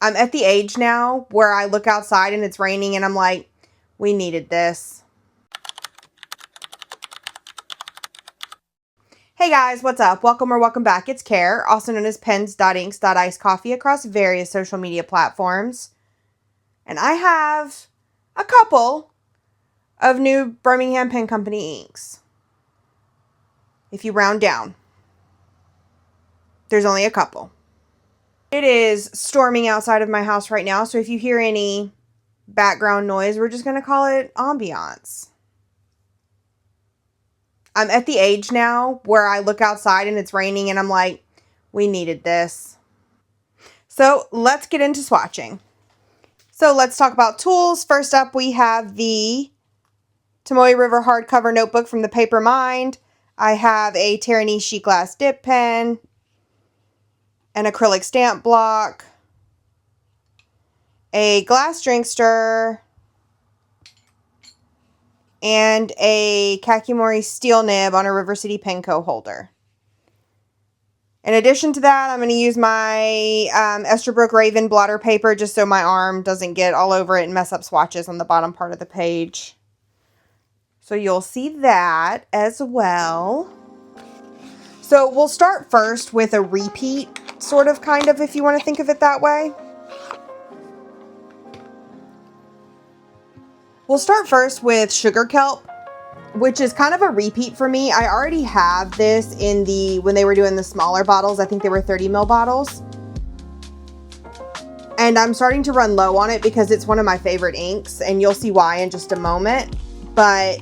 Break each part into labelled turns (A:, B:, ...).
A: I'm at the age now where I look outside and it's raining and I'm like, we needed this. Hey guys, what's up? Welcome or welcome back. It's Care, also known as pens.inks.icedcoffee across various social media platforms. And I have a couple of new Birmingham Pen Company inks. If you round down, there's only a couple. It is storming outside of my house right now, so if you hear any background noise, we're just going to call it ambiance. I'm at the age now where I look outside and it's raining and I'm like, we needed this. So let's get into swatching. So let's talk about tools. First up, we have the Tomoe River hardcover notebook from the Paper Mind. I have a Teranishi glass dip pen, an acrylic stamp block, a glass drink stir, and a Kakimori steel nib on a River City Penco holder. In addition to that, I'm going to use my Esterbrook Raven blotter paper just so my arm doesn't get all over it and mess up swatches on the bottom part of the page. So you'll see that as well. So we'll start first with a repeat, sort of, kind of, if you want to think of it that way. We'll start first with Sugar Kelp, which is kind of a repeat for me. I already have this when they were doing the smaller bottles. I think they were 30 ml bottles. And I'm starting to run low on it because it's one of my favorite inks, and you'll see why in just a moment. But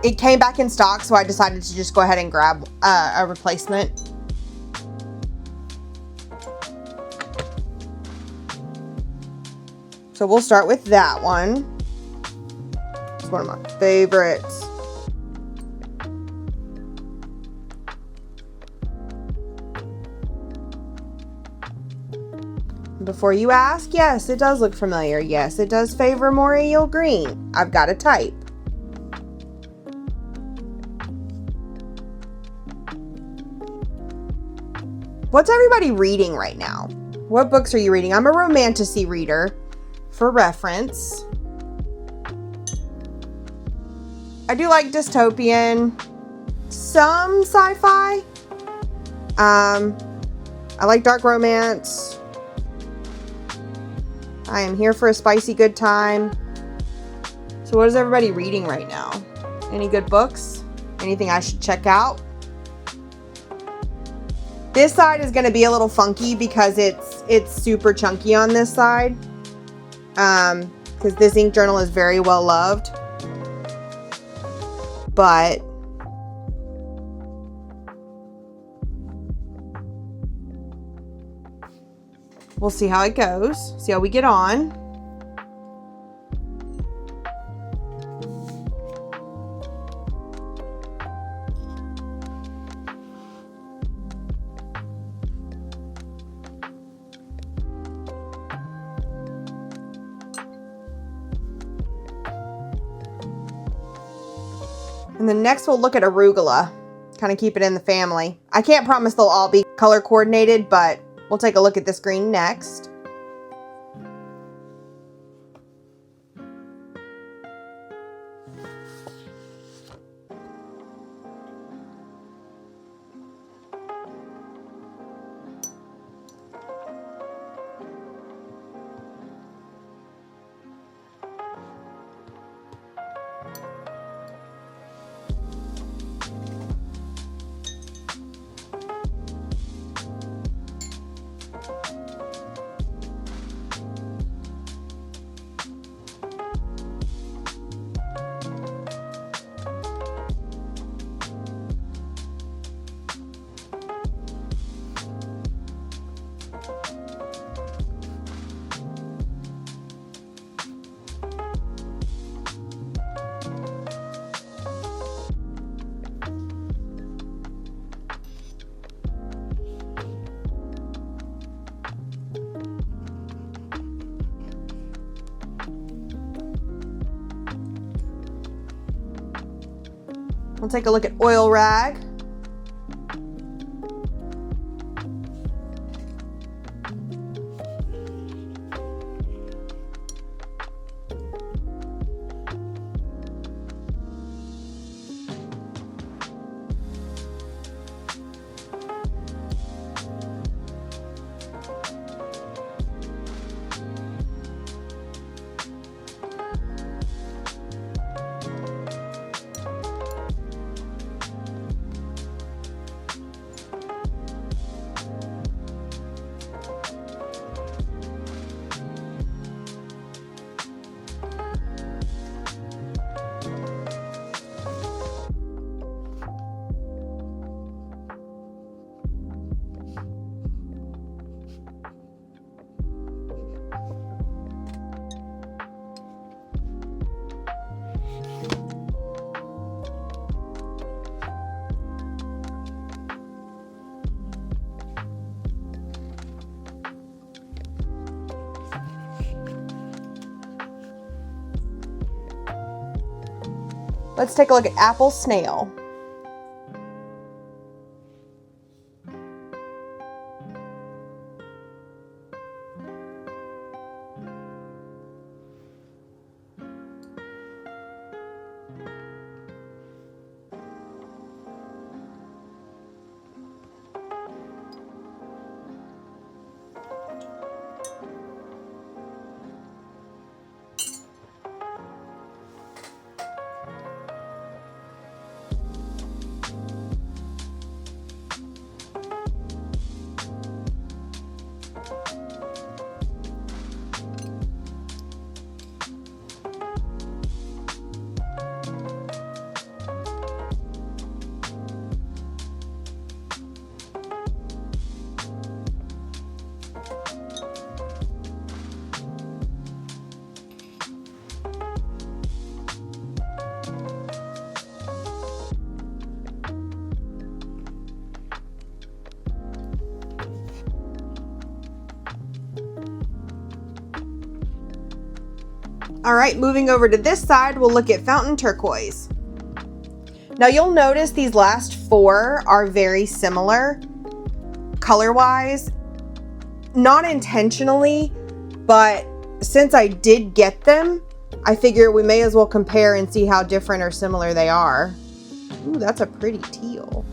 A: it came back in stock, so I decided to just go ahead and grab a replacement. So we'll start with that one. It's one of my favorites. Before you ask, yes, it does look familiar. Yes, it does favor more eel green. I've got a type. What's everybody reading right now? What books are you reading? I'm a romantasy reader, for reference. I do like dystopian, some sci-fi. I like dark romance. I am here for a spicy good time. So what is everybody reading right now? Any good books? Anything I should check out? This side is going to be a little funky because it's super chunky on this side. Because this ink journal is very well loved. But we'll see how it goes. See how we get on. And then next we'll look at arugula. Kind of keep it in the family. I can't promise they'll all be color coordinated, but we'll take a look at this green next. We'll take a look at oil rag. Let's take a look at Apple Snail. All right, moving over to this side, we'll look at Fountain Turquoise. Now you'll notice these last four are very similar color-wise, not intentionally, but since I did get them, I figure we may as well compare and see how different or similar they are. Ooh, that's a pretty teal.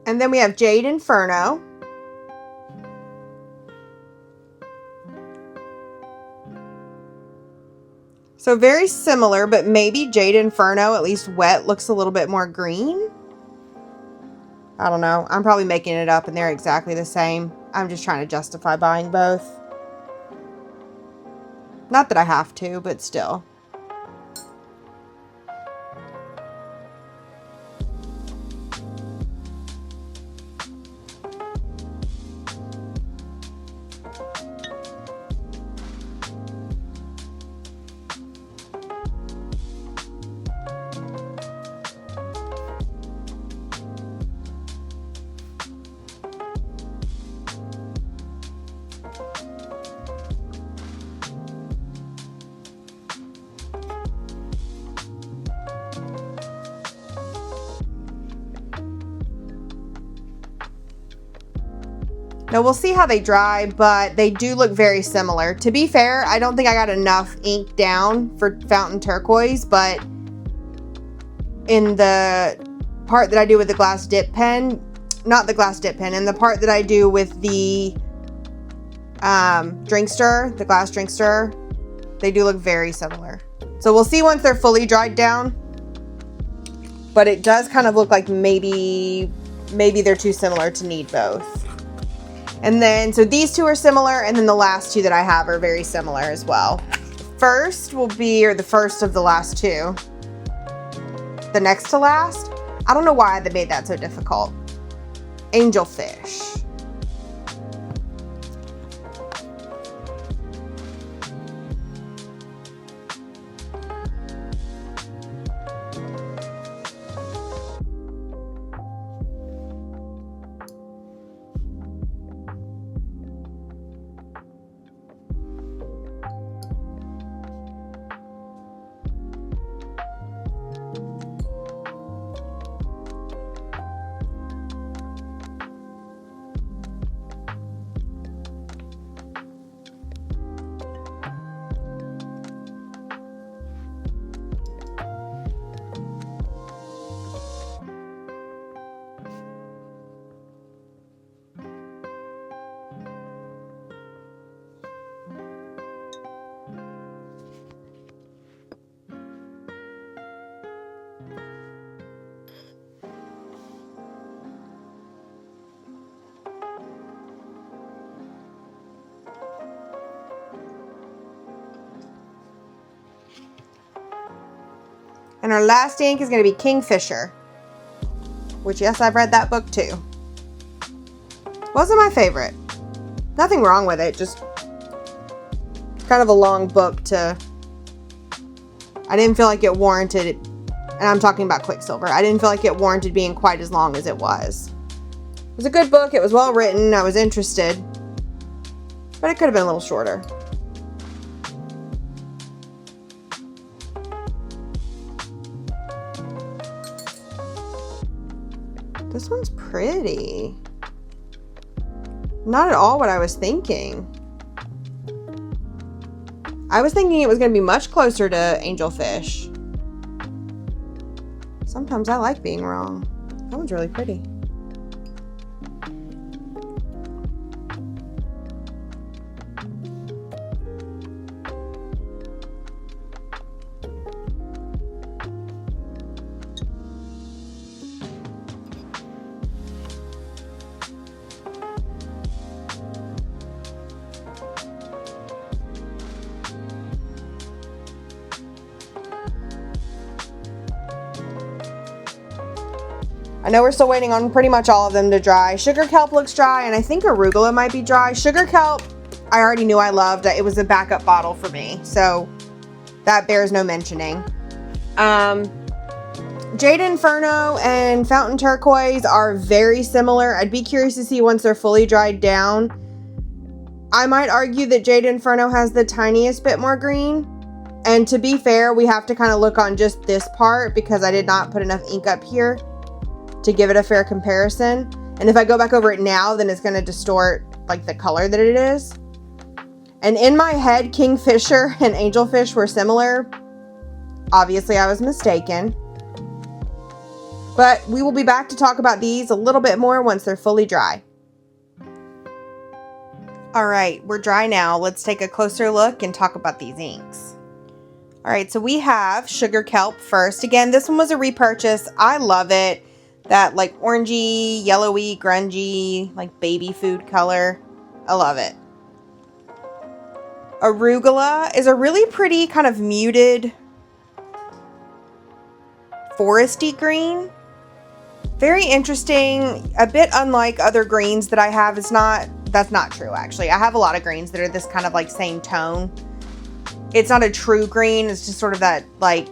A: And then we have Jade Inferno. So very similar, but maybe Jade Inferno, at least wet, looks a little bit more green. I don't know. I'm probably making it up and they're exactly the same. I'm just trying to justify buying both. Not that I have to, but still. Now we'll see how they dry, but they do look very similar. To be fair, I don't think I got enough ink down for Fountain Turquoise, but in the part that I do with the glass dip pen, not the glass dip pen, in the part that I do with the drink stir, the glass drink stir, they do look very similar. So we'll see once they're fully dried down, but it does kind of look like maybe they're too similar to need both. And then, so these two are similar, and then the last two that I have are very similar as well. First will be, or the first of the last two. The next to last, I don't know why they made that so difficult. Angelfish. And our last ink is going to be Kingfisher. Which, yes, I've read that book too. Wasn't my favorite. Nothing wrong with it, just kind of a long book to... I didn't feel like it warranted it. And I'm talking about Quicksilver. I didn't feel like it warranted being quite as long as it was. It was a good book. It was well written. I was interested. But it could have been a little shorter. This one's pretty. Not at all what I was thinking. I was thinking it was going to be much closer to Angelfish. Sometimes I like being wrong. That one's really pretty. I know we're still waiting on pretty much all of them to dry. Sugar Kelp looks dry, and I think Arugula might be dry. Sugar Kelp, I already knew I loved. It was a backup bottle for me, so that bears no mentioning. Jade Inferno and Fountain Turquoise are very similar. I'd be curious to see once they're fully dried down. I might argue that Jade Inferno has the tiniest bit more green. And to be fair, we have to kind of look on just this part because I did not put enough ink up here to give it a fair comparison. And if I go back over it now, then it's going to distort like the color that it is. And in my head, Kingfisher and Angelfish were similar. Obviously, I was mistaken. But we will be back to talk about these a little bit more once they're fully dry. All right, we're dry now. Let's take a closer look and talk about these inks. All right, so we have Sugar Kelp first. Again, this one was a repurchase. I love it. That like orangey, yellowy, grungy, like baby food color. I love it. Arugula is a really pretty kind of muted foresty green. Very interesting. A bit unlike other greens that I have. That's not true actually. I have a lot of greens that are this kind of like same tone. It's not a true green. It's just sort of that like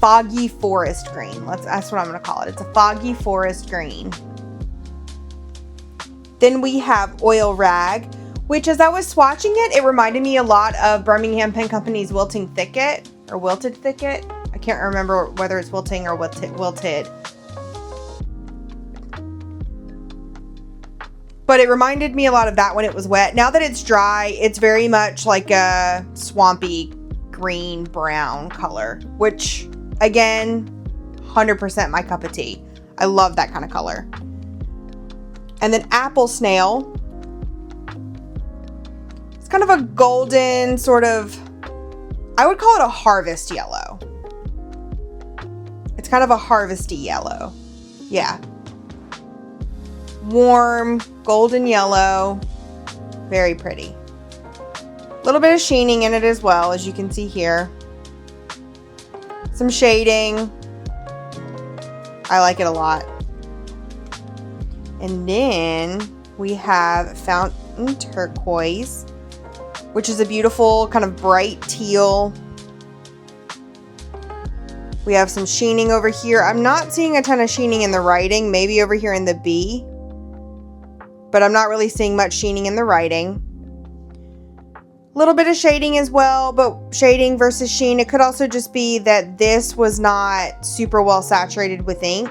A: foggy forest green. That's what I'm going to call it. It's a foggy forest green. Then we have Oil Rag, which as I was swatching it reminded me a lot of Birmingham Pen Company's Wilting Thicket or Wilted Thicket. I can't remember whether it's wilting or wilted. But it reminded me a lot of that when it was wet. Now that it's dry, it's very much like a swampy green brown color, which again, 100% my cup of tea. I love that kind of color. And then Apple Snail. It's kind of a golden sort of, I would call it a harvest yellow. It's kind of a harvesty yellow. Yeah. Warm, golden yellow. Very pretty. A little bit of sheening in it as well, as you can see here. Some shading. I like it a lot. And then we have Fountain Turquoise, which is a beautiful kind of bright teal. We have some sheening over here. I'm not seeing a ton of sheening in the writing, maybe over here in the B, but I'm not really seeing much sheening in the writing. A little bit of shading as well, but shading versus sheen. It could also just be that this was not super well saturated with ink,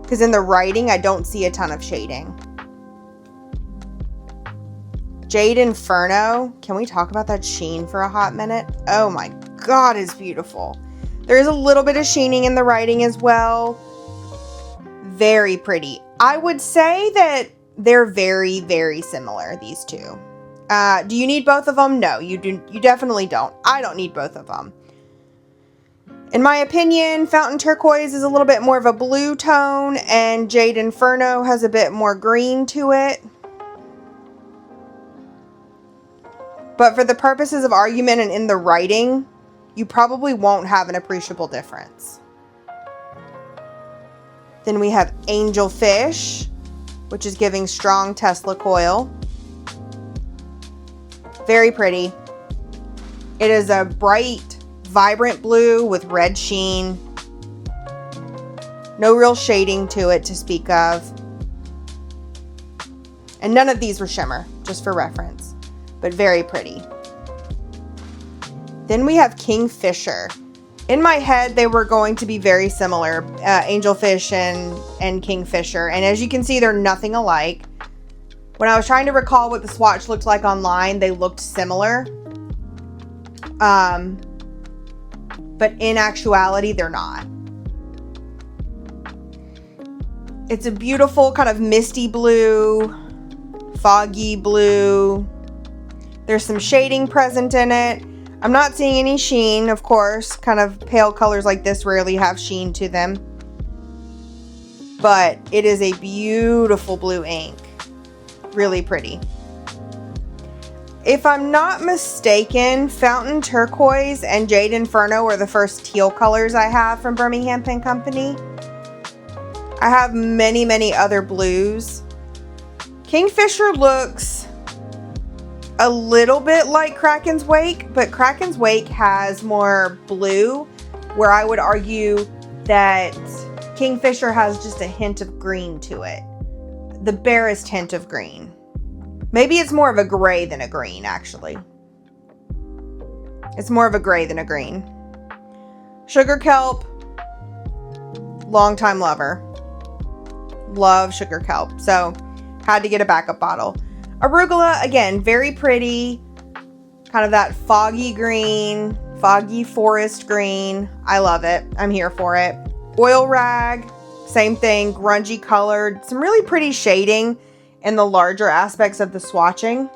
A: because in the writing, I don't see a ton of shading. Jade Inferno. Can we talk about that sheen for a hot minute? Oh my God, it's beautiful. There is a little bit of sheening in the writing as well. Very pretty. I would say that they're very, very similar, these two. Do you need both of them? No, you definitely don't. I don't need both of them. In my opinion, Fountain Turquoise is a little bit more of a blue tone, and Jade Inferno has a bit more green to it. But for the purposes of argument and in the writing, you probably won't have an appreciable difference. Then we have Angelfish, which is giving strong Tesla coil. Very pretty. It is a bright, vibrant blue with red sheen. No real shading to it to speak of. And none of these were shimmer, just for reference, but very pretty. Then we have Kingfisher. In my head, they were going to be very similar, Angelfish and Kingfisher. And as you can see, they're nothing alike. When I was trying to recall what the swatch looked like online, they looked similar. But in actuality, they're not. It's a beautiful kind of misty blue, foggy blue. There's some shading present in it. I'm not seeing any sheen, of course. Kind of pale colors like this rarely have sheen to them. But it is a beautiful blue ink. Really pretty. If I'm not mistaken, Fountain Turquoise and Jade Inferno are the first teal colors I have from Birmingham Pen Company. I have many, many other blues. Kingfisher looks a little bit like Kraken's Wake, but Kraken's Wake has more blue, where I would argue that Kingfisher has just a hint of green to it. The barest hint of green. Maybe it's more of a gray than a green, actually. It's more of a gray than a green. Sugar Kelp, longtime lover. Love Sugar Kelp, so had to get a backup bottle. Arugula, again, very pretty. Kind of that foggy green, foggy forest green. I love it. I'm here for it. Oil Rag, same thing, grungy colored. Some really pretty shading in the larger aspects of the swatching.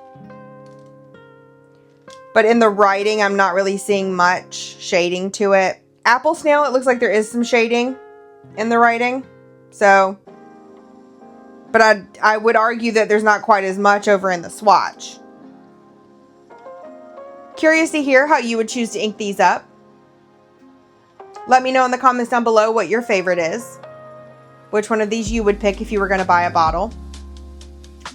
A: But in the writing, I'm not really seeing much shading to it. Apple Snail, it looks like there is some shading in the writing. So, but I would argue that there's not quite as much over in the swatch. Curious to hear how you would choose to ink these up. Let me know in the comments down below what your favorite is. Which one of these you would pick if you were going to buy a bottle.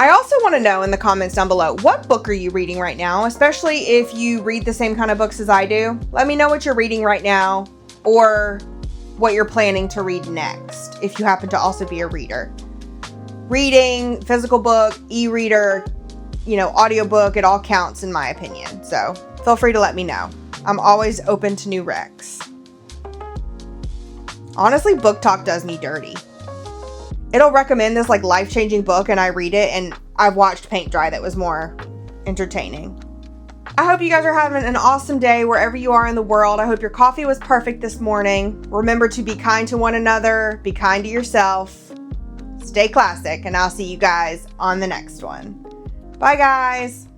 A: I also want to know in the comments down below, what book are you reading right now? Especially if you read the same kind of books as I do. Let me know what you're reading right now, or what you're planning to read next, if you happen to also be a reader. Reading, physical book, e-reader, audiobook, it all counts in my opinion. So feel free to let me know. I'm always open to new recs. Honestly, Book Talk does me dirty. It'll recommend this like life-changing book and I read it, and I've watched paint dry that was more entertaining. I hope you guys are having an awesome day wherever you are in the world. I hope your coffee was perfect this morning. Remember to be kind to one another, be kind to yourself, stay classic, and I'll see you guys on the next one. Bye guys.